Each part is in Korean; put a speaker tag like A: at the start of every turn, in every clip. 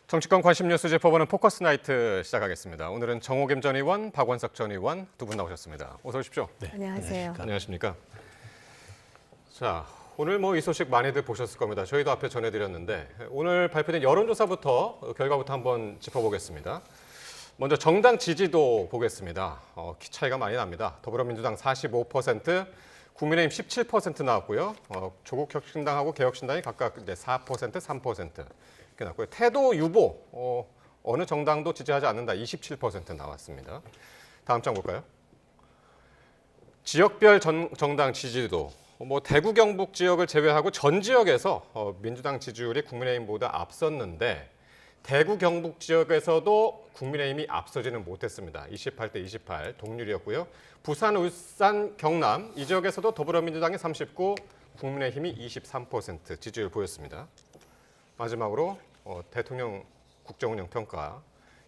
A: 정치권 관심 뉴스 짚어보는 포커스 나이트 시작하겠습니다. 오늘은 정호겸 전 의원, 박원석 전 의원 두 분 나오셨습니다. 어서 오십시오.
B: 네,
C: 안녕하세요.
A: 안녕하십니까. 자, 오늘 이 소식 많이들 보셨을 겁니다. 저희도 앞에 전해드렸는데 오늘 발표된 여론조사부터 결과부터 한번 짚어보겠습니다. 먼저 정당 지지도 보겠습니다. 차이가 많이 납니다. 더불어민주당 45%, 국민의힘 17% 나왔고요. 조국혁신당하고 개혁신당이 각각 이제 4%, 3% 이렇게 나왔고요. 태도 유보, 어느 정당도 지지하지 않는다 27% 나왔습니다. 다음 장 볼까요? 지역별 정당 지지도 대구 경북 지역을 제외하고 전 지역에서 민주당 지지율이 국민의힘보다 앞섰는데 대구 경북 지역에서도 국민의힘이 앞서지는 못했습니다. 28대 28 동률이었고요. 부산, 울산, 경남 이 지역에서도 더불어민주당이 39, 국민의힘이 23% 지지율 보였습니다. 마지막으로 대통령 국정운영 평가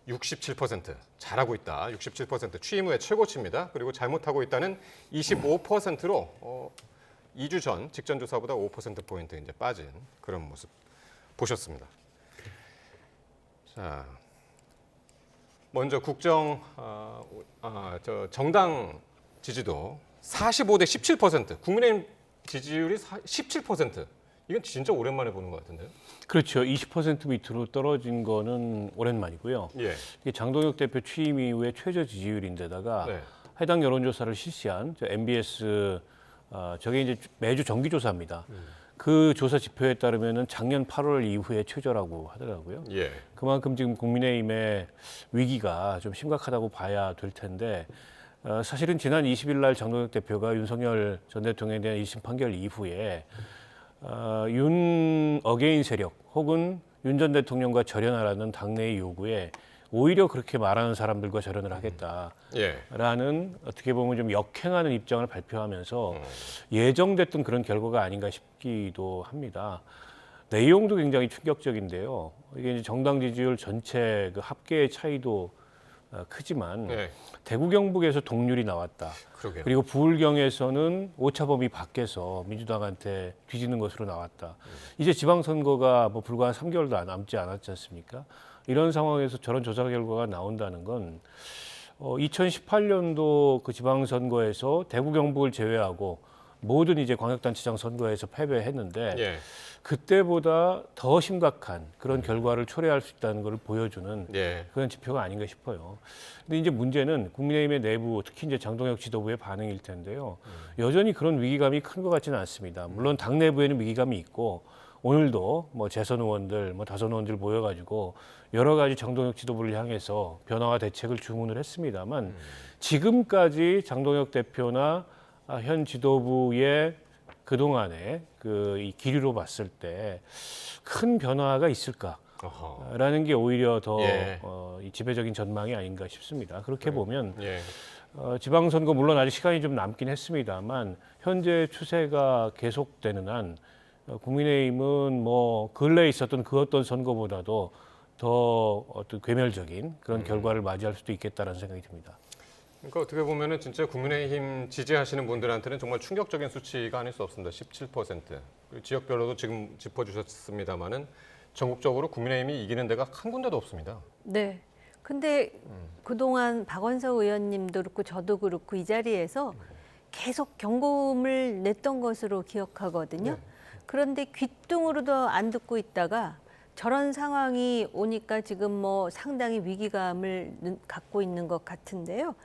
A: 67% 잘하고 있다. 67% 취임 후에 최고치입니다. 그리고 잘못하고 있다는 25%로 2주 전 직전 조사보다 5%포인트 이제 빠진 그런 모습 보셨습니다. 자, 먼저 정당 지지도 45대 17%, 국민의힘 지지율이 17%. 이건 진짜 오랜만에 보는 것 같은데요.
B: 그렇죠. 20% 밑으로 떨어진 거는 오랜만이고요.
A: 예.
B: 이게 장동혁 대표 취임 이후에 최저 지지율인데다가
A: 네.
B: 해당 여론조사를 실시한 MBS 저게 이제 매주 정기조사입니다. 그 조사 지표에 따르면은 작년 8월 이후에 최저라고 하더라고요.
A: 예.
B: 그만큼 지금 국민의힘의 위기가 좀 심각하다고 봐야 될 텐데 사실은 지난 20일 날 장동혁 대표가 윤석열 전 대통령에 대한 1심 판결 이후에 윤 어게인 세력 혹은 윤 전 대통령과 절연하라는 당내의 요구에 오히려 그렇게 말하는 사람들과 절연을 하겠다라는 어떻게 보면 좀 역행하는 입장을 발표하면서 예정됐던 그런 결과가 아닌가 싶기도 합니다. 내용도 굉장히 충격적인데요. 이게 이제 정당 지지율 전체 그 합계의 차이도 크지만
A: 네.
B: 대구 경북에서 동률이 나왔다.
A: 그러게요.
B: 그리고 부울경에서는 오차범위 밖에서 민주당한테 뒤지는 것으로 나왔다. 이제 지방선거가 불과 한 3개월도 남지 않았지 않습니까? 이런 상황에서 저런 조사 결과가 나온다는 건 2018년도 그 지방선거에서 대구 경북을 제외하고 모든 이제 광역단체장 선거에서 패배했는데
A: 예.
B: 그때보다 더 심각한 그런 결과를 초래할 수 있다는 것을 보여주는
A: 예.
B: 그런 지표가 아닌가 싶어요. 근데 이제 문제는 국민의힘의 내부, 특히 이제 장동혁 지도부의 반응일 텐데요. 여전히 그런 위기감이 큰 것 같지는 않습니다. 물론 당 내부에는 위기감이 있고 오늘도 재선 의원들, 다선 의원들 모여가지고 여러 가지 장동혁 지도부를 향해서 변화와 대책을 주문을 했습니다만 지금까지 장동혁 대표나 현 지도부의 그동안의 이 기류로 봤을 때 큰 변화가 있을까라는 게 오히려 더 이 지배적인 전망이 아닌가 싶습니다. 그렇게 보면 지방선거 물론 아직 시간이 좀 남긴 했습니다만 현재 추세가 계속되는 한 국민의힘은 근래에 있었던 그 어떤 선거보다도 더 어떤 괴멸적인 그런 결과를 맞이할 수도 있겠다는 생각이 듭니다.
A: 그러니까 어떻게 보면은 진짜 국민의힘 지지하시는 분들한테는 정말 충격적인 수치가 아닐 수 없습니다. 17%. 그리고 지역별로도 지금 짚어주셨습니다만은 전국적으로 국민의힘이 이기는 데가 한 군데도 없습니다.
C: 네. 근데 그동안 박원석 의원님도 그렇고 저도 그렇고 이 자리에서 계속 경고음을 냈던 것으로 기억하거든요.
A: 네.
C: 그런데 귀뚱으로도 안 듣고 있다가 저런 상황이 오니까 지금 상당히 위기감을 갖고 있는 것 같은데요.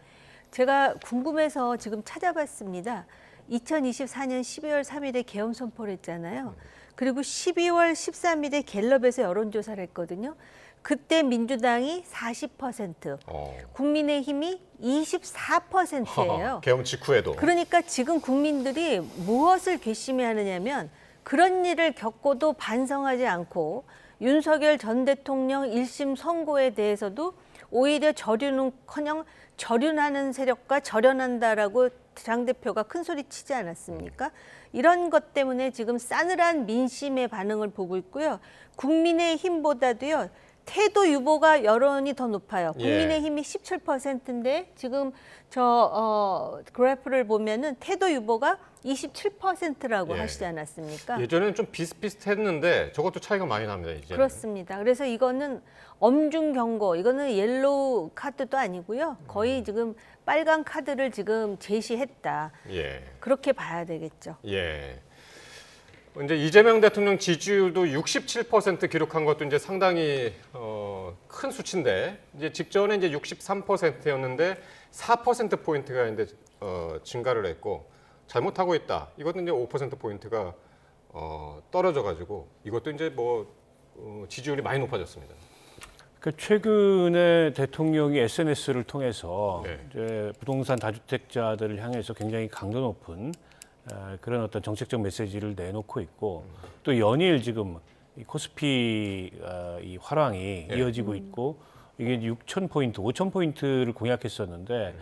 C: 제가 궁금해서 지금 찾아봤습니다. 2024년 12월 3일에 계엄 선포를 했잖아요. 그리고 12월 13일에 갤럽에서 여론조사를 했거든요. 그때 민주당이 40%, 국민의힘이 24%예요.
A: 계엄 직후에도.
C: 그러니까 지금 국민들이 무엇을 괘씸해하느냐면 그런 일을 겪고도 반성하지 않고 윤석열 전 대통령 1심 선고에 대해서도 오히려 저륜은커녕 절윤하는 세력과 절연한다라고 장 대표가 큰 소리 치지 않았습니까? 이런 것 때문에 지금 싸늘한 민심의 반응을 보고 있고요. 국민의힘보다도요. 태도 유보가 여론이 더 높아요.
A: 예.
C: 국민의힘이 17%인데 지금 저 그래프를 보면은 태도 유보가 27%라고
A: 예.
C: 하시지 않았습니까?
A: 예전에는 좀 비슷비슷했는데 저것도 차이가 많이 납니다. 이제.
C: 그렇습니다. 그래서 이거는 엄중 경고, 이거는 옐로우 카드도 아니고요. 거의 지금 빨간 카드를 지금 제시했다.
A: 예.
C: 그렇게 봐야 되겠죠.
A: 예. 이제 이재명 대통령 지지율도 67% 기록한 것도 이제 상당히 큰 수치인데 이제 직전에 이제 63%였는데 4% 포인트가 이제 증가를 했고 잘못하고 있다. 이것도 이제 5% 포인트가 떨어져 가지고 이것도 이제 뭐 지지율이 많이 높아졌습니다.
B: 그 최근에 대통령이 SNS를 통해서
A: 네.
B: 이제 부동산 다주택자들을 향해서 굉장히 강도 높은 그런 어떤 정책적 메시지를 내놓고 있고 또 연일 지금 이 코스피 이 화랑이
A: 네.
B: 이어지고 있고 이게 6,000포인트, 5,000포인트를 공약했었는데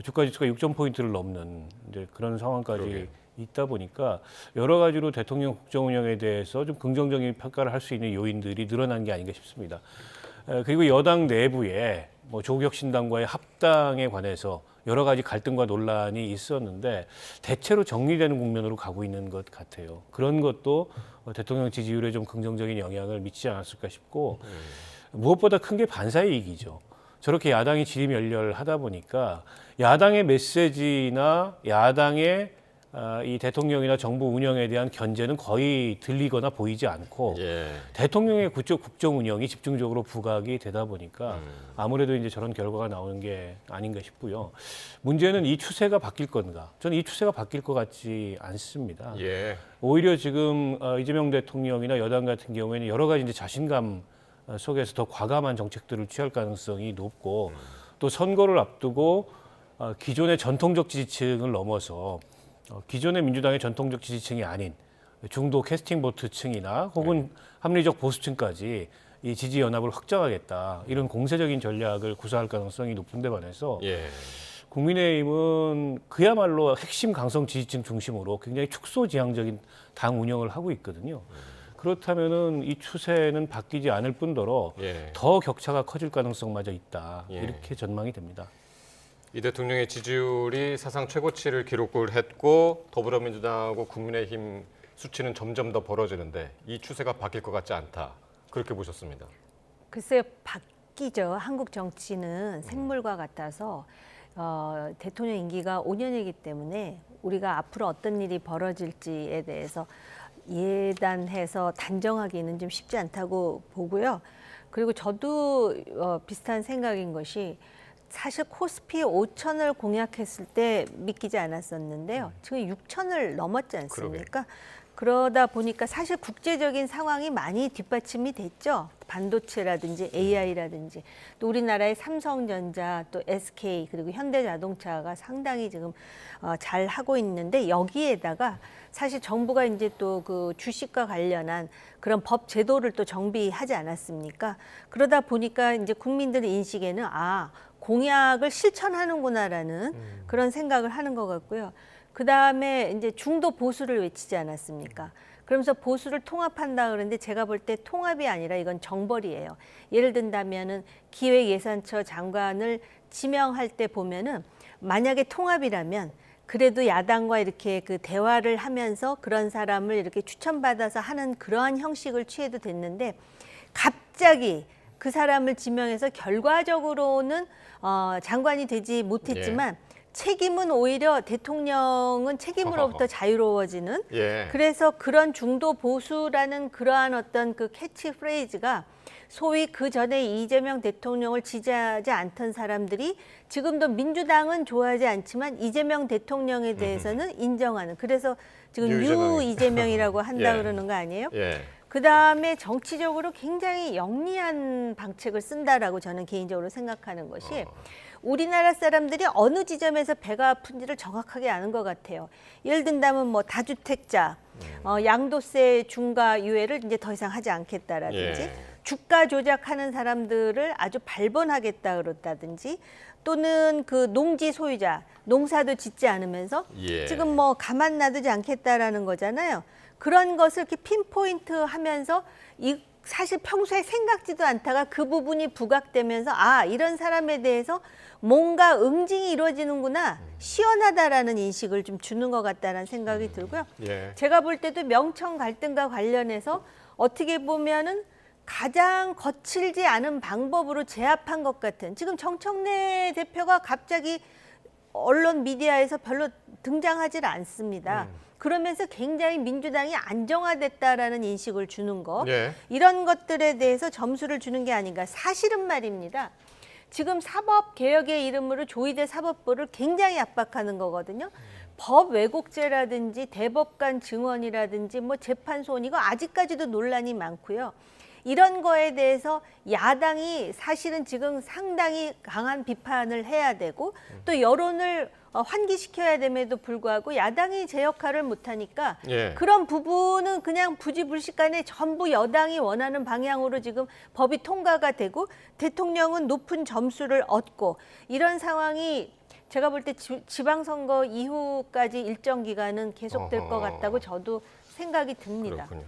B: 주가 지수가 6,000포인트를 넘는 이제 그런 상황까지
A: 그러게요.
B: 있다 보니까 여러 가지로 대통령 국정 운영에 대해서 좀 긍정적인 평가를 할 수 있는 요인들이 늘어난 게 아닌가 싶습니다. 그리고 여당 내부에 뭐 조국혁신당과의 합당에 관해서 여러 가지 갈등과 논란이 있었는데 대체로 정리되는 국면으로 가고 있는 것 같아요. 그런 것도 대통령 지지율에 좀 긍정적인 영향을 미치지 않았을까 싶고 무엇보다 큰 게 반사이익이죠. 저렇게 야당이 지리멸렬하다 보니까 야당의 메시지나 야당의 이 대통령이나 정부 운영에 대한 견제는 거의 들리거나 보이지 않고
A: 예.
B: 대통령의 국정 운영이 집중적으로 부각이 되다 보니까 아무래도 이제 저런 결과가 나오는 게 아닌가 싶고요. 문제는 이 추세가 바뀔 건가? 저는 이 추세가 바뀔 것 같지 않습니다.
A: 예.
B: 오히려 지금 이재명 대통령이나 여당 같은 경우에는 여러 가지 이제 자신감 속에서 더 과감한 정책들을 취할 가능성이 높고 또 선거를 앞두고 기존의 전통적 지지층을 넘어서 기존의 민주당의 전통적 지지층이 아닌 중도 캐스팅 보트층이나 혹은 합리적 보수층까지 이 지지 연합을 확장하겠다 이런 공세적인 전략을 구사할 가능성이 높은데 반해서
A: 예.
B: 국민의힘은 그야말로 핵심 강성 지지층 중심으로 굉장히 축소지향적인 당 운영을 하고 있거든요. 그렇다면은 이 추세는 바뀌지 않을 뿐더러
A: 예.
B: 더 격차가 커질 가능성마저 있다
A: 예.
B: 이렇게 전망이 됩니다.
A: 이 대통령의 지지율이 사상 최고치를 기록을 했고 더불어민주당하고 국민의힘 수치는 점점 더 벌어지는데 이 추세가 바뀔 것 같지 않다. 그렇게 보셨습니다.
C: 글쎄요, 바뀌죠. 한국 정치는 생물과 같아서 대통령 임기가 5년이기 때문에 우리가 앞으로 어떤 일이 벌어질지에 대해서 예단해서 단정하기는 좀 쉽지 않다고 보고요. 그리고 저도 비슷한 생각인 것이 사실 코스피 5천을 공약했을 때 믿기지 않았었는데요. 지금 6천을 넘었지 않습니까? 그러다 보니까 사실 국제적인 상황이 많이 뒷받침이 됐죠. 반도체라든지 AI라든지 또 우리나라의 삼성전자 또 SK 그리고 현대자동차가 상당히 지금 잘 하고 있는데 여기에다가 사실 정부가 이제 또 그 주식과 관련한 그런 법 제도를 또 정비하지 않았습니까? 그러다 보니까 이제 국민들 인식에는 공약을 실천하는구나라는 그런 생각을 하는 것 같고요. 그 다음에 이제 중도 보수를 외치지 않았습니까? 그러면서 보수를 통합한다 그러는데 제가 볼 때 통합이 아니라 이건 정벌이에요. 예를 든다면은 기획예산처 장관을 지명할 때 보면은 만약에 통합이라면 그래도 야당과 이렇게 그 대화를 하면서 그런 사람을 이렇게 추천받아서 하는 그러한 형식을 취해도 됐는데 갑자기 그 사람을 지명해서 결과적으로는 장관이 되지 못했지만 책임은 오히려 대통령은 책임으로부터 자유로워지는
A: 예.
C: 그래서 그런 중도 보수라는 그러한 어떤 그 캐치프레이즈가 소위 그 전에 이재명 대통령을 지지하지 않던 사람들이 지금도 민주당은 좋아하지 않지만 이재명 대통령에 대해서는 인정하는 그래서 지금 뉴 이재명이라고 한다 그러는 거 아니에요?
A: 예.
C: 그다음에 정치적으로 굉장히 영리한 방책을 쓴다라고 저는 개인적으로 생각하는 것이 우리나라 사람들이 어느 지점에서 배가 아픈지를 정확하게 아는 것 같아요. 예를 든다면 뭐 다주택자, 양도세 중과 유예를 이제 더 이상 하지 않겠다라든지 주가 조작하는 사람들을 아주 발본하겠다 그렇다든지 또는 그 농지 소유자, 농사도 짓지 않으면서 지금 뭐 가만 놔두지 않겠다라는 거잖아요. 그런 것을 이렇게 핀포인트 하면서 사실 평소에 생각지도 않다가 그 부분이 부각되면서 아, 이런 사람에 대해서 뭔가 응징이 이루어지는구나, 시원하다라는 인식을 좀 주는 것 같다는 생각이 들고요.
A: 예.
C: 제가 볼 때도 명청 갈등과 관련해서 어떻게 보면은 가장 거칠지 않은 방법으로 제압한 것 같은, 지금 정청래 대표가 갑자기 언론 미디어에서 별로 등장하질 않습니다. 그러면서 굉장히 민주당이 안정화됐다라는 인식을 주는 거,
A: 예.
C: 이런 것들에 대해서 점수를 주는 게 아닌가. 사실은 말입니다. 지금 사법개혁의 이름으로 조희대 사법부를 굉장히 압박하는 거거든요. 법 왜곡죄라든지 대법관 증언이라든지 뭐 재판소원, 이거 아직까지도 논란이 많고요. 이런 거에 대해서 야당이 사실은 지금 상당히 강한 비판을 해야 되고 또 여론을 환기시켜야 됨에도 불구하고 야당이 제 역할을 못하니까
A: 예.
C: 그런 부분은 그냥 부지불식간에 전부 여당이 원하는 방향으로 지금 법이 통과가 되고 대통령은 높은 점수를 얻고, 이런 상황이 제가 볼 때 지방선거 이후까지 일정 기간은 계속될 것 같다고 저도 생각이 듭니다.
A: 그렇군요.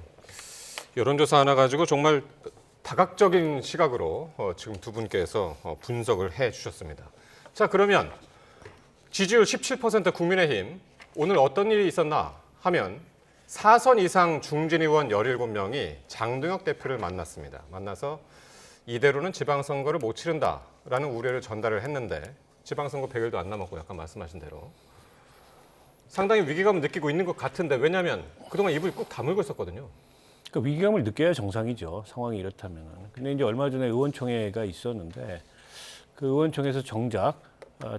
A: 여론조사 하나 가지고 정말 다각적인 시각으로 지금 두 분께서 분석을 해주셨습니다. 자, 그러면 지지율 17% 국민의힘, 오늘 어떤 일이 있었나 하면 4선 이상 중진 의원 17명이 장동혁 대표를 만났습니다. 만나서 이대로는 지방선거를 못 치른다라는 우려를 전달을 했는데, 지방선거 100일도 안 남았고 약간 말씀하신 대로 상당히 위기감을 느끼고 있는 것 같은데, 왜냐하면 그동안 입을 꾹 다물고 있었거든요.
B: 그러니까 위기감을 느껴야 정상이죠. 상황이 이렇다면. 근데 이제 얼마 전에 의원총회가 있었는데 그 의원총회에서 정작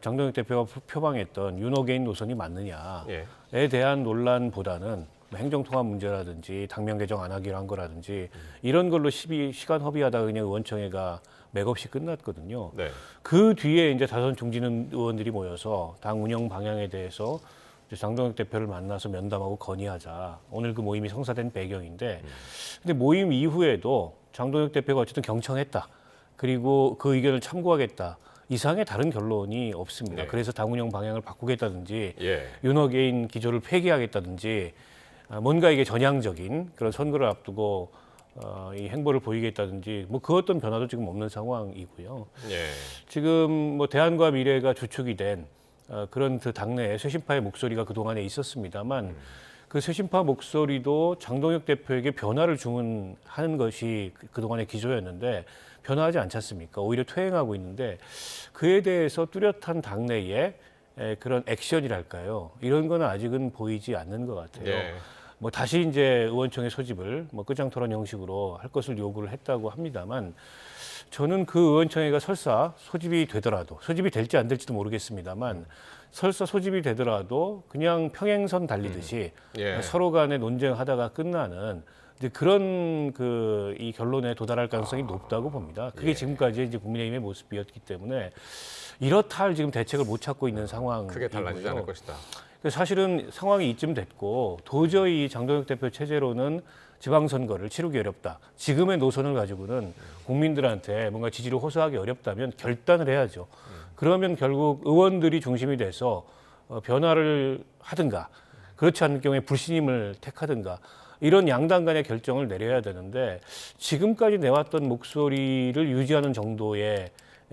B: 장동혁 대표가 표방했던 윤호개인 노선이 맞느냐에
A: 예.
B: 대한 논란보다는 행정통합 문제라든지 당면 개정 안 하기로 한 거라든지 이런 걸로 시간 허비하다가 그냥 의원총회가 맥없이 끝났거든요.
A: 네.
B: 그 뒤에 이제 다선 중진 의원들이 모여서 당 운영 방향에 대해서 장동혁 대표를 만나서 면담하고 건의하자. 오늘 그 모임이 성사된 배경인데, 근데 모임 이후에도 장동혁 대표가 어쨌든 경청했다. 그리고 그 의견을 참고하겠다. 이상의 다른 결론이 없습니다.
A: 네.
B: 그래서 당 운영 방향을 바꾸겠다든지,
A: 예.
B: 윤호개인 기조를 폐기하겠다든지, 뭔가 이게 전향적인 그런 선거를 앞두고 이 행보를 보이겠다든지, 뭐 그 어떤 변화도 지금 없는 상황이고요.
A: 예.
B: 지금 뭐 대안과 미래가 주축이 된 그런 그 당내에 쇄신파의 목소리가 그동안에 있었습니다만 그 쇄신파 목소리도 장동혁 대표에게 변화를 주문하는 것이 그동안의 기조였는데 변화하지 않지 않습니까? 오히려 퇴행하고 있는데 그에 대해서 뚜렷한 당내의 그런 액션이랄까요? 이런 거는 아직은 보이지 않는 것 같아요.
A: 예.
B: 뭐 다시 이제 의원총회 소집을 뭐 끝장토론 형식으로 할 것을 요구를 했다고 합니다만 저는 그 의원총회가 설사 소집이 되더라도, 소집이 될지 안 될지도 모르겠습니다만 설사 소집이 되더라도 그냥 평행선 달리듯이
A: 예.
B: 서로 간에 논쟁하다가 끝나는 이제 그런 이 결론에 도달할 가능성이 높다고 봅니다. 그게
A: 예.
B: 지금까지 이제 국민의힘의 모습이었기 때문에 이렇다 할 지금 대책을 못 찾고 있는 상황이고요.
A: 크게 달라지지 않을 것이다.
B: 사실은 상황이 이쯤 됐고 도저히 장동혁 대표 체제로는 지방선거를 치르기 어렵다. 지금의 노선을 가지고는 국민들한테 뭔가 지지를 호소하기 어렵다면 결단을 해야죠. 그러면 결국 의원들이 중심이 돼서 변화를 하든가 그렇지 않을 경우에 불신임을 택하든가 이런 양당 간의 결정을 내려야 되는데 지금까지 내왔던 목소리를 유지하는 정도의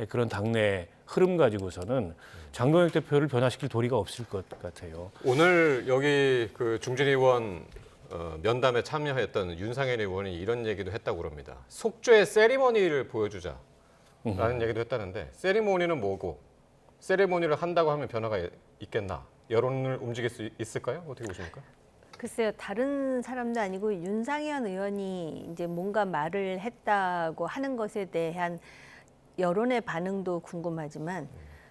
B: 그런 당내 흐름 가지고서는 장동혁 대표를 변화시킬 도리가 없을 것 같아요.
A: 오늘 여기 그 중진 의원 면담에 참여했던 윤상현 의원이 이런 얘기도 했다고 그럽니다. 속죄의 세리머니를 보여주자라는 얘기도 했다는데, 세리머니는 뭐고 세리머니를 한다고 하면 변화가 있겠나? 여론을 움직일 수 있을까요? 어떻게 보십니까?
C: 글쎄요, 다른 사람도 아니고 윤상현 의원이 이제 뭔가 말을 했다고 하는 것에 대한 여론의 반응도 궁금하지만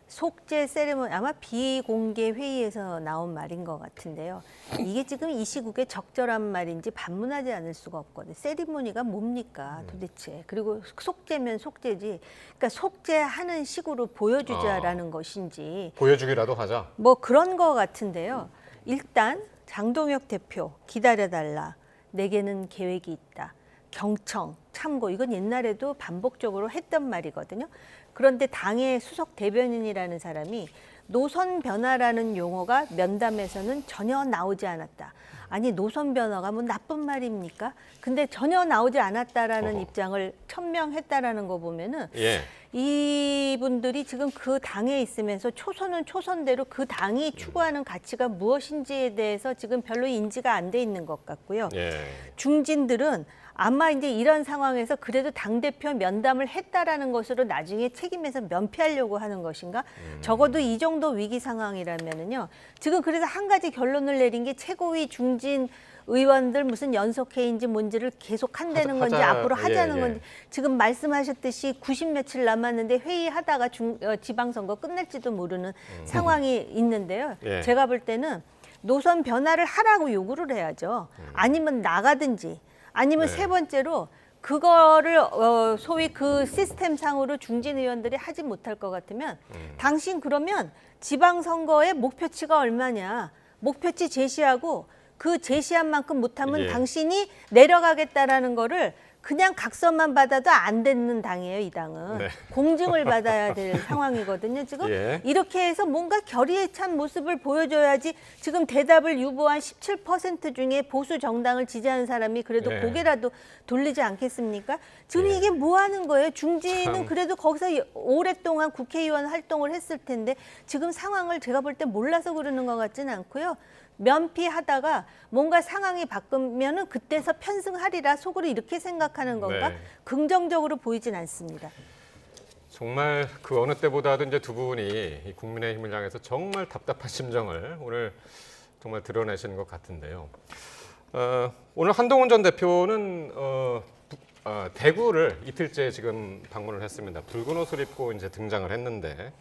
C: 속죄 세리머니, 아마 비공개 회의에서 나온 말인 것 같은데요. 이게 지금 이 시국에 적절한 말인지 반문하지 않을 수가 없거든요. 세리머니가 뭡니까 도대체. 그리고 속죄면 속죄지. 그러니까 속죄하는 식으로 보여주자라는 것인지.
A: 보여주기라도 하자.
C: 뭐 그런 것 같은데요. 일단 장동혁 대표 기다려달라. 내게는 계획이 있다. 경청, 참고 이건 옛날에도 반복적으로 했던 말이거든요. 그런데 당의 수석 대변인이라는 사람이 노선 변화라는 용어가 면담에서는 전혀 나오지 않았다. 아니 노선 변화가 뭐 나쁜 말입니까? 근데 전혀 나오지 않았다라는 입장을 천명했다라는 거 보면은
A: 예.
C: 이분들이 지금 그 당에 있으면서 초선은 초선대로 그 당이 추구하는 가치가 무엇인지에 대해서 지금 별로 인지가 안 돼 있는 것 같고요.
A: 예.
C: 중진들은 아마 이제 이런 상황에서 그래도 당대표 면담을 했다라는 것으로 나중에 책임에서 면피하려고 하는 것인가? 적어도 이 정도 위기 상황이라면은요. 지금 그래서 한 가지 결론을 내린 게 최고위 중진 의원들 무슨 연석회의인지 뭔지를 계속 한다는 건지 앞으로 하자는 건지 지금 말씀하셨듯이 90 며칠 남았는데 회의하다가 지방선거 끝날지도 모르는 상황이 있는데요.
A: 예.
C: 제가 볼 때는 노선 변화를 하라고 요구를 해야죠. 아니면 나가든지 아니면
A: 네.
C: 세 번째로 그거를 소위 그 시스템 상으로 중진 의원들이 하지 못할 것 같으면 당신 그러면 지방선거의 목표치가 얼마냐 목표치 제시하고 그 제시한 만큼 못하면
A: 예.
C: 당신이 내려가겠다라는 거를 그냥 각서만 받아도 안 되는 당이에요, 이 당은.
A: 네.
C: 공증을 받아야 될 상황이거든요, 지금.
A: 예.
C: 이렇게 해서 뭔가 결의에 찬 모습을 보여줘야지 지금 대답을 유보한 17% 중에 보수 정당을 지지하는 사람이 그래도
A: 예.
C: 고개라도 돌리지 않겠습니까? 지금
A: 예.
C: 이게 뭐 하는 거예요? 중진은
A: 참.
C: 그래도 거기서 오랫동안 국회의원 활동을 했을 텐데 지금 상황을 제가 볼 때 몰라서 그러는 것 같지는 않고요. 면피하다가 뭔가 상황이 바뀌면은 그때서 편승하리라 속으로 이렇게 생각하는 건가?
A: 네.
C: 긍정적으로 보이진 않습니다.
A: 정말 그 어느 때보다도 이제 두 분이 이 국민의힘을 향해서 정말 답답한 심정을 오늘 정말 드러내시는 것 같은데요. 오늘 한동훈 전 대표는 대구를 이틀째 지금 방문을 했습니다. 붉은 옷을 입고 이제 등장을 했는데,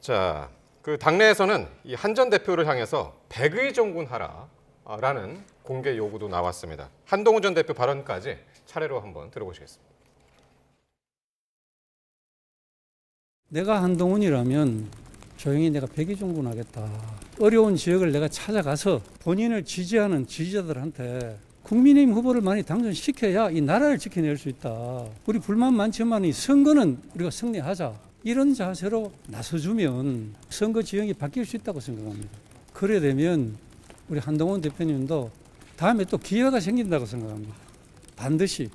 A: 자, 그 당내에서는 이 한 전 대표를 향해서 백의 종군하라라는 공개 요구도 나왔습니다. 한동훈 전 대표 발언까지 차례로 한번 들어보시겠습니다.
D: 내가 한동훈이라면 조용히 내가 백의종군하겠다. 어려운 지역을 내가 찾아가서 본인을 지지하는 지지자들한테 국민의힘 후보를 많이 당선시켜야 이 나라를 지켜낼 수 있다. 우리 불만 많지만 이 선거는 우리가 승리하자. 이런 자세로 나서주면 선거 지형이 바뀔 수 있다고 생각합니다. 그래 되면 우리 한동훈 대표님도 다음에 또 기회가 생긴다고 생각합니다. 반드시.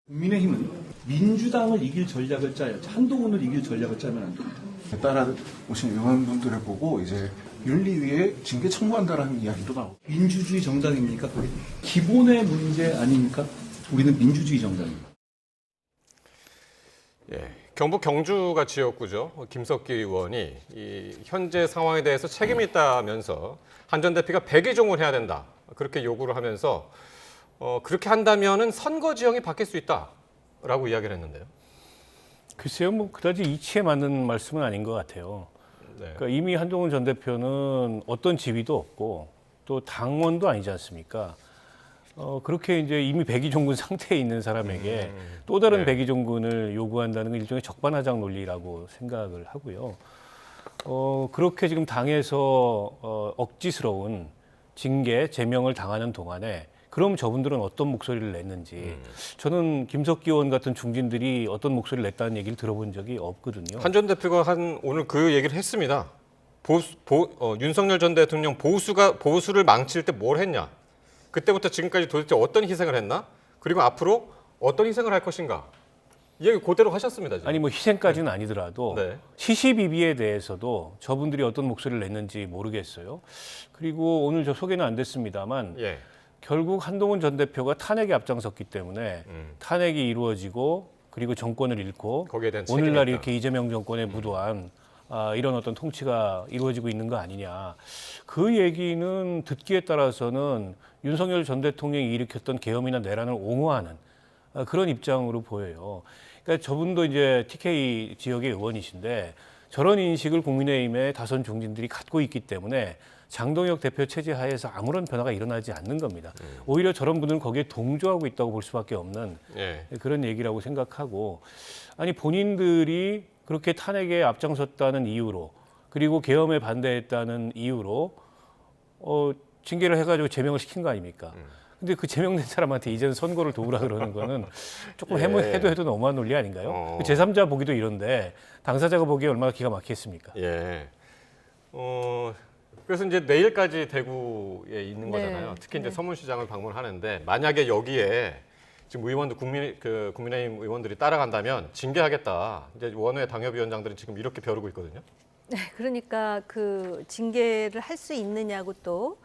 E: 국민의힘은 민주당을 이길 전략을 짜야 한동훈을 이길 전략을 짜면 안 됩니다.
F: 따라오신 의원분들을 보고 이제 윤리위에 징계 청구한다라는 이야기도 나오고.
E: 민주주의 정당입니까? 그게 기본의 문제 아닙니까? 우리는 민주주의 정당입니다.
A: 예, 경북 경주가 지역구죠. 김석기 의원이 이 현재 상황에 대해서 책임이 있다면서 한 전 대표가 백의종을 해야 된다. 그렇게 요구를 하면서 그렇게 한다면은 선거 지형이 바뀔 수 있다라고 이야기를 했는데요.
B: 글쎄요, 뭐 그다지 이치에 맞는 말씀은 아닌 것 같아요.
A: 네.
B: 그러니까 이미 한동훈 전 대표는 어떤 지위도 없고 또 당원도 아니지 않습니까? 그렇게 이제 이미 백의종군 상태에 있는 사람에게 또 다른
A: 네.
B: 백의종군을 요구한다는 건 일종의 적반하장 논리라고 생각을 하고요. 그렇게 지금 당에서 억지스러운 징계, 제명을 당하는 동안에 그럼 저분들은 어떤 목소리를 냈는지 저는 김석기 의원 같은 중진들이 어떤 목소리를 냈다는 얘기를 들어본 적이 없거든요.
A: 한 전 대표가 오늘 그 얘기를 했습니다. 윤석열 전 대통령 보수를 망칠 때 뭘 했냐? 그때부터 지금까지 도대체 어떤 희생을 했나? 그리고 앞으로 어떤 희생을 할 것인가? 이 얘기 그대로 하셨습니다. 지금.
B: 아니 뭐 희생까지는 아니더라도
A: 네.
B: 시시비비에 대해서도 저분들이 어떤 목소리를 냈는지 모르겠어요. 그리고 오늘 저 소개는 안 됐습니다만
A: 예.
B: 결국 한동훈 전 대표가 탄핵에 앞장섰기 때문에 탄핵이 이루어지고 그리고 정권을 잃고
A: 거기에 대한 책임이
B: 오늘날
A: 있다.
B: 이렇게 이재명 정권에 무도한 이런 어떤 통치가 이루어지고 있는 거 아니냐. 그 얘기는 듣기에 따라서는 윤석열 전 대통령이 일으켰던 계엄이나 내란을 옹호하는 그런 입장으로 보여요. 그러니까 저분도 이제 TK 지역의 의원이신데 저런 인식을 국민의힘의 다선 중진들이 갖고 있기 때문에 장동혁 대표 체제 하에서 아무런 변화가 일어나지 않는 겁니다. 오히려 저런 분들은 거기에 동조하고 있다고 볼 수밖에 없는
A: 예.
B: 그런 얘기라고 생각하고 아니 본인들이 그렇게 탄핵에 앞장섰다는 이유로 그리고 계엄에 반대했다는 이유로 징계를 해가지고 제명을 시킨 거 아닙니까? 근데 그 제명된 사람한테 이제는 선고를 도우라 그러는 거는 조금
A: 예.
B: 해도 너무한 논리 아닌가요? 그 제3자 보기도 이런데 당사자가 보기에 얼마나 기가 막히겠습니까?
A: 예. 그래서 이제 내일까지 대구에 있는
C: 네.
A: 거잖아요. 특히 이제
C: 네.
A: 서문시장을 방문하는데 만약에 여기에 지금 의원도 국민의힘 의원들이 따라간다면 징계하겠다. 이제 원외 당협위원장들은 지금 이렇게 벼르고 있거든요.
C: 네, 그러니까 그 징계를 할 수 있느냐고 또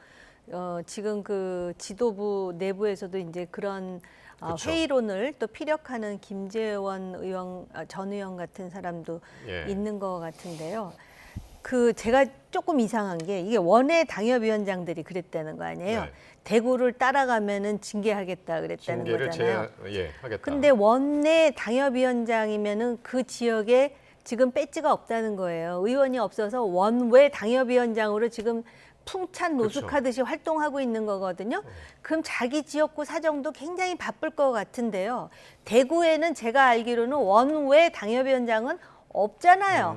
C: 지금 그 지도부 내부에서도 이제 그런
A: 그쵸.
C: 회의론을 또 피력하는 김재원 의원 전 의원 같은 사람도
A: 예.
C: 있는 것 같은데요. 그 제가 조금 이상한 게 이게 원외 당협위원장들이 그랬다는 거 아니에요.
A: 네.
C: 대구를 따라가면은 징계하겠다 그랬다는
A: 징계를
C: 거잖아요.
A: 하겠다.
C: 근데 원내 당협위원장이면은 그 지역에 지금 배지가 없다는 거예요. 의원이 없어서 원외 당협위원장으로 지금 풍찬 노숙하듯이 활동하고 있는 거거든요. 그럼 자기 지역구 사정도 굉장히 바쁠 것 같은데요. 대구에는 제가 알기로는 원외 당협위원장은 없잖아요.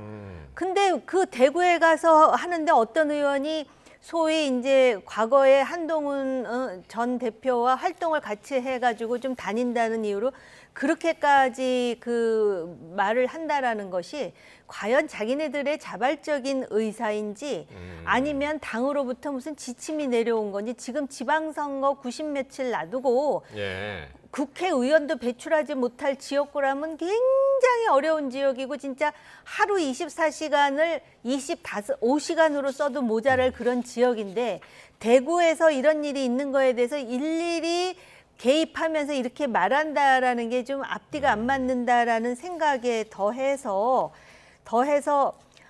C: 근데 그 대구에 가서 하는데 어떤 의원이 소위 이제 과거에 한동훈 전 대표와 활동을 같이 해가지고 좀 다닌다는 이유로 그렇게까지 그 말을 한다라는 것이 과연 자기네들의 자발적인 의사인지 아니면 당으로부터 무슨 지침이 내려온 건지 지금 지방선거 90 며칠 놔두고
A: 예.
C: 국회의원도 배출하지 못할 지역구라면 굉장히 어려운 지역이고 진짜 하루 24시간을 5시간으로 써도 모자랄 그런 지역인데 대구에서 이런 일이 있는 거에 대해서 일일이 개입하면서 이렇게 말한다라는 게 좀 앞뒤가 안 맞는다라는 생각에 더해서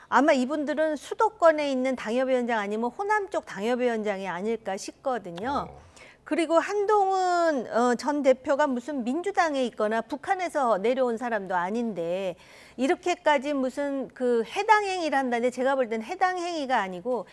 C: 아마 이분들은 수도권에 있는 당협위원장 아니면 호남 쪽 당협위원장이 아닐까 싶거든요. 그리고 한동훈 전 대표가 무슨 민주당에 있거나 북한에서 내려온 사람도 아닌데 이렇게까지 무슨 그 해당 행위를 한다는데 제가 볼 때는 해당 행위가 아니고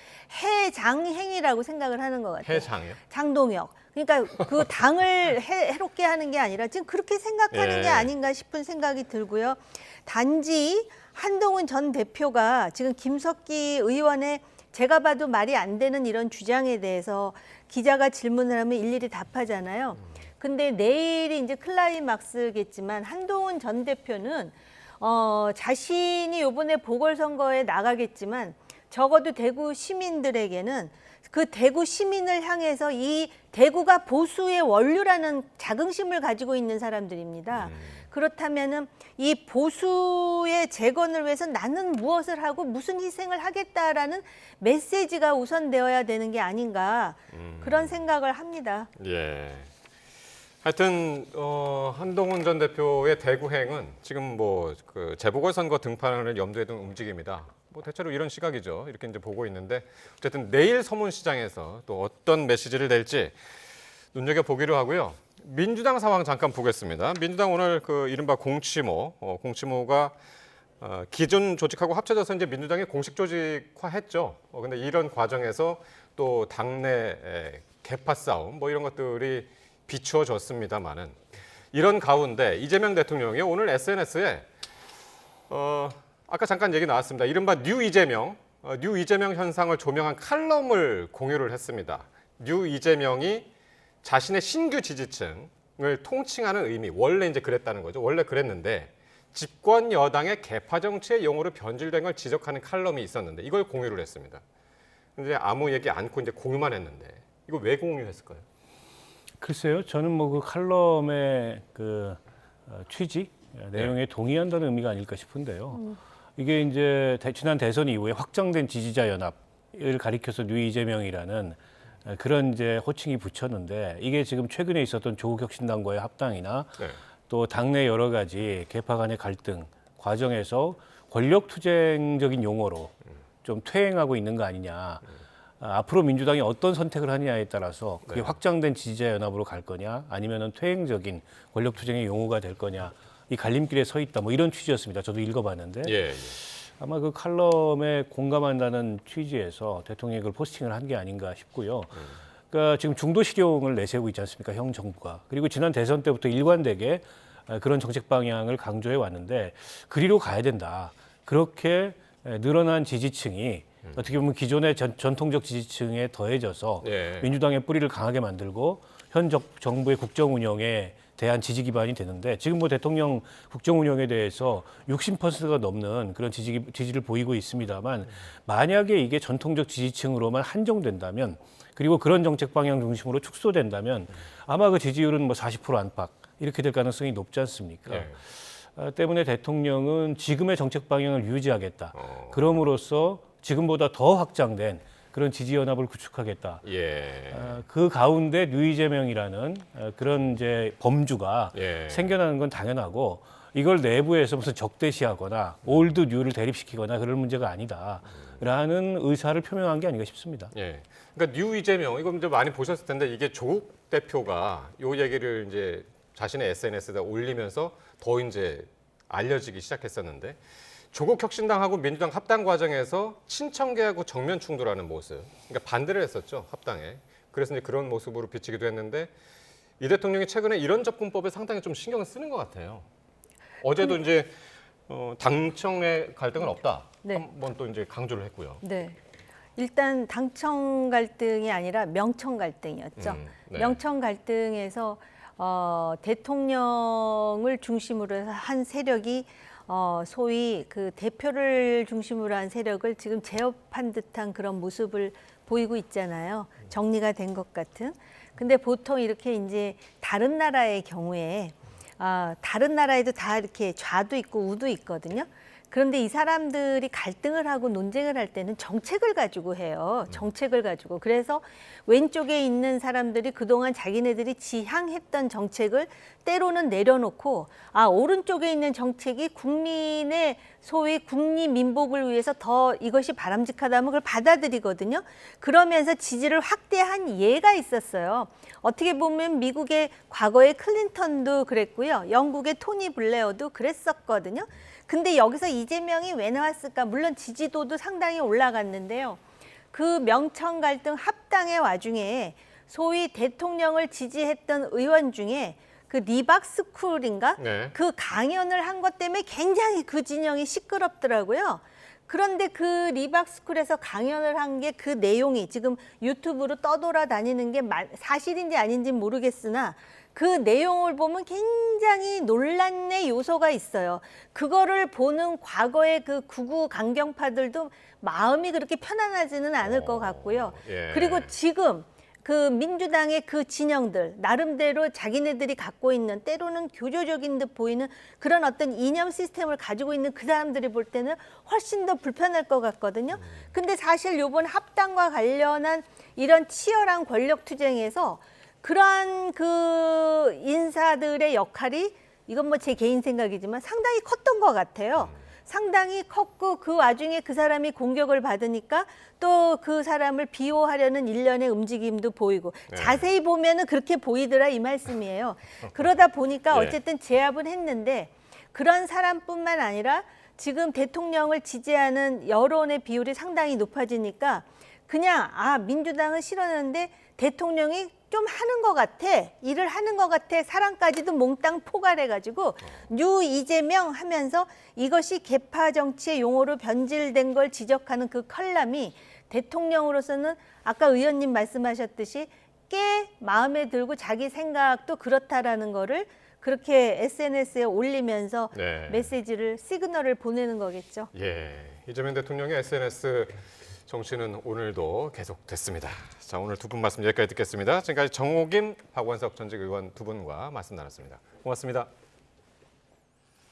C: 해장 행위라고 생각을 하는 것 같아요.
A: 해장이요?
C: 장동혁. 그러니까 그 당을 해롭게 하는 게 아니라 지금 그렇게 생각하는
A: 예.
C: 게 아닌가 싶은 생각이 들고요. 단지 한동훈 전 대표가 지금 김석기 의원의 제가 봐도 말이 안 되는 이런 주장에 대해서 기자가 질문을 하면 일일이 답하잖아요. 근데 내일이 이제 클라이막스겠지만 한동훈 전 대표는 자신이 이번에 보궐선거에 나가겠지만 적어도 대구 시민들에게는 그 대구 시민을 향해서 이 대구가 보수의 원류라는 자긍심을 가지고 있는 사람들입니다. 그렇다면은 이 보수의 재건을 위해서 나는 무엇을 하고 무슨 희생을 하겠다라는 메시지가 우선되어야 되는 게 아닌가 그런 생각을 합니다.
A: 예. 하여튼 한동훈 전 대표의 대구행은 지금 뭐 그 재보궐선거 등판을 염두에 둔 움직임이다. 뭐 대체로 이런 시각이죠. 이렇게 이제 보고 있는데 어쨌든 내일 서문시장에서 또 어떤 메시지를 낼지 눈여겨 보기로 하고요. 민주당 상황 잠깐 보겠습니다. 민주당 오늘 그 이른바 공치모가 기존 조직하고 합쳐져서 이제 민주당이 공식 조직화했죠. 근데 이런 과정에서 또 당내 계파 싸움 뭐 이런 것들이 비추어졌습니다만은 이런 가운데 이재명 대통령이 오늘 SNS에 아까 잠깐 얘기 나왔습니다. 이른바 뉴 이재명 현상을 조명한 칼럼을 공유를 했습니다. 뉴 이재명이 자신의 신규 지지층을 통칭하는 의미, 원래 이제 그랬다는 거죠. 원래 그랬는데 집권 여당의 개파 정치의 용어로 변질된 걸 지적하는 칼럼이 있었는데 이걸 공유를 했습니다. 근데 아무 얘기 않고 이제 공유만 했는데 이거 왜 공유했을까요?
B: 글쎄요, 저는 뭐 그 칼럼의 그 취지 내용에 동의한다는 의미가 아닐까 싶은데요. 이게 이제 지난 대선 이후에 확장된 지지자 연합을 가리켜서 뉴 이재명이라는 그런 이제 호칭이 붙였는데 이게 지금 최근에 있었던 조국혁신당과의 합당이나 또 당내 여러 가지 계파 간의 갈등 과정에서 권력 투쟁적인 용어로 좀 퇴행하고 있는 거 아니냐. 앞으로 민주당이 어떤 선택을 하느냐에 따라서 그게 확장된 지지자 연합으로 갈 거냐 아니면은 퇴행적인 권력 투쟁의 용어가 될 거냐 이 갈림길에 서 있다 뭐 이런 취지였습니다. 저도 읽어봤는데
A: 예.
B: 아마 그 칼럼에 공감한다는 취지에서 대통령이 그걸 포스팅을 한 게 아닌가 싶고요. 그러니까 지금 중도 실용을 내세우고 있지 않습니까? 형 정부가. 그리고 지난 대선 때부터 일관되게 그런 정책 방향을 강조해 왔는데 그리로 가야 된다. 그렇게 늘어난 지지층이 어떻게 보면 기존의 전통적 지지층에 더해져서 민주당의 뿌리를 강하게 만들고 현 정부의 국정 운영에 대한 지지 기반이 되는데 지금 뭐 대통령 국정 운영에 대해서 60%가 넘는 그런 지지를 보이고 있습니다만 만약에 이게 전통적 지지층으로만 한정된다면 그리고 그런 정책 방향 중심으로 축소된다면 아마 그 지지율은 뭐 40% 안팎 이렇게 될 가능성이 높지 않습니까?
A: 예.
B: 때문에 대통령은 지금의 정책 방향을 유지하겠다. 그럼으로써 지금보다 더 확장된 그런 지지 연합을 구축하겠다.
A: 예.
B: 그 가운데 류이재명이라는 그런 이제 범주가
A: 예.
B: 생겨나는 건 당연하고 이걸 내부에서 무슨 적대시하거나 올드 뉴를 대립시키거나 그럴 문제가 아니다라는 의사를 표명한 게 아닌가 싶습니다.
A: 예. 그러니까 뉴 이재명 이거 이제 많이 보셨을 텐데 이게 조국 대표가 요 얘기를 이제 자신의 SNS에다 올리면서 더 이제 알려지기 시작했었는데 조국 혁신당하고 민주당 합당 과정에서 친청계하고 정면 충돌하는 모습, 그러니까 반대를 했었죠 합당에. 그래서 이제 그런 모습으로 비치기도 했는데 이 대통령이 최근에 이런 접근법에 상당히 좀 신경을 쓰는 것 같아요. 어제도 이제 당청의 갈등은 없다.
C: 네.
A: 한번 또 이제 강조를 했고요.
C: 네. 일단 당청 갈등이 아니라 명청 갈등이었죠.
A: 네.
C: 명청 갈등에서 대통령을 중심으로 해서 한 세력이 소위 그 대표를 중심으로 한 세력을 지금 제압한 듯한 그런 모습을 보이고 있잖아요. 정리가 된 것 같은. 근데 보통 이렇게 이제 다른 나라의 경우에 다른 나라에도 다 이렇게 좌도 있고 우도 있거든요. 그런데 이 사람들이 갈등을 하고 논쟁을 할 때는 정책을 가지고 해요. 정책을 가지고. 그래서 왼쪽에 있는 사람들이 그동안 자기네들이 지향했던 정책을 때로는 내려놓고 오른쪽에 있는 정책이 국민의 소위 국리민복을 위해서 더 이것이 바람직하다면 그걸 받아들이거든요. 그러면서 지지를 확대한 예가 있었어요. 어떻게 보면 미국의 과거의 클린턴도 그랬고요. 영국의 토니 블레어도 그랬었거든요. 근데 여기서 이재명이 왜 나왔을까? 물론 지지도도 상당히 올라갔는데요. 그 명청 갈등 합당의 와중에 소위 대통령을 지지했던 의원 중에 그 리박스쿨인가?
A: 네.
C: 그 강연을 한 것 때문에 굉장히 그 진영이 시끄럽더라고요. 그런데 그 리박스쿨에서 강연을 한 게 그 내용이 지금 유튜브로 떠돌아다니는 게 사실인지 아닌지 모르겠으나 그 내용을 보면 굉장히 논란의 요소가 있어요. 그거를 보는 과거의 그 극우 강경파들도 마음이 그렇게 편안하지는 않을 것 같고요.
A: 예.
C: 그리고 지금 그 민주당의 그 진영들 나름대로 자기네들이 갖고 있는 때로는 교조적인 듯 보이는 그런 어떤 이념 시스템을 가지고 있는 그 사람들이 볼 때는 훨씬 더 불편할 것 같거든요. 근데 사실 이번 합당과 관련한 이런 치열한 권력 투쟁에서 그러한 그 인사들의 역할이 이건 뭐 제 개인 생각이지만 상당히 컸던 것 같아요. 상당히 컸고 그 와중에 그 사람이 공격을 받으니까 또 그 사람을 비호하려는 일련의 움직임도 보이고
A: 네.
C: 자세히 보면은 그렇게 보이더라 이 말씀이에요. 그러다 보니까
A: 예.
C: 어쨌든 제압은 했는데 그런 사람뿐만 아니라 지금 대통령을 지지하는 여론의 비율이 상당히 높아지니까 그냥 민주당은 싫었는데 대통령이 좀 하는 것 같아, 일을 하는 것 같아, 사람까지도 몽땅 포괄해가지고 뉴 이재명 하면서 이것이 계파 정치의 용어로 변질된 걸 지적하는 그 컬럼이 대통령으로서는 아까 의원님 말씀하셨듯이 꽤 마음에 들고 자기 생각도 그렇다라는 거를 그렇게 SNS에 올리면서
A: 네.
C: 메시지를 시그널을 보내는 거겠죠.
A: 예, 이재명 대통령의 SNS 정치는 오늘도 계속됐습니다. 자, 오늘 두 분 말씀 여기까지 듣겠습니다. 지금까지 정호김, 박원석 전직 의원 두 분과 말씀 나눴습니다. 고맙습니다.